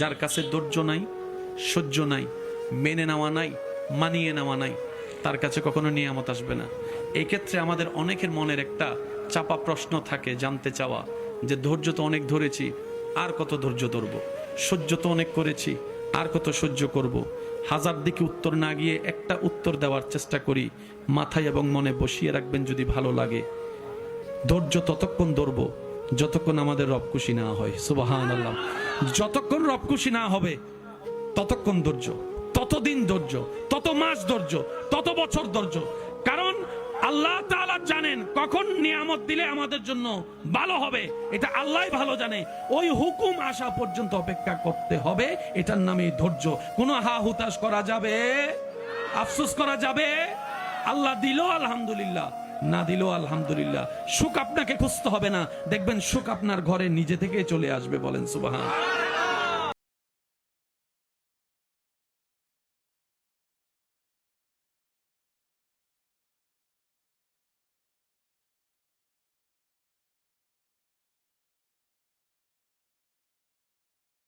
যার কাছে ধৈর্য নাই, সহ্য নাই, মেনে নেওয়া নাই, মানিয়ে নেওয়া নাই, তার কাছে কখনো নিয়ামত আসবে না। এই ক্ষেত্রে আমাদের অনেকের মনের একটা চাপা প্রশ্ন থাকে, জানতে চাওয়া যে ধৈর্য তো অনেক ধরেছি, আর কত ধৈর্য ধরবো, সহ্য তো অনেক করেছি, আর কত সহ্য করব। হাজার দিকে উত্তর না গিয়ে একটা উত্তর দেওয়ার চেষ্টা করি, মাথায় এবং মনে বসিয়ে রাখবেন যদি ভালো লাগে। ধৈর্য ততক্ষণ ধরবো যতক্ষণ আমাদের রব খুশি না হয়। সুবহানাল্লাহ। যতক্ষণ রব খুশি না হবে ততক্ষণ ধৈর্য, ততদিন ধৈর্য, তত মাস ধৈর্য, তত বছর ধৈর্য। কারণ আল্লাহ তাআলা জানেন কখন নিয়ামত দিলে আমাদের জন্য ভালো হবে, এটা আল্লাহই ভালো জানে। ওই হুকুম আসা পর্যন্ত অপেক্ষা করতে হবে, এটার নামই ধৈর্য। কোনো হা হুতাশ করা যাবে, আফসোস করা যাবে? আল্লাহ দিল আলহামদুলিল্লাহ, না দিল আলহামদুলিল্লাহ। সুখ আপনাকে খুঁজতে হবে না, দেখবেন সুখ আপনার ঘরে নিজে থেকে চলে আসবে। বলেন সুবহান।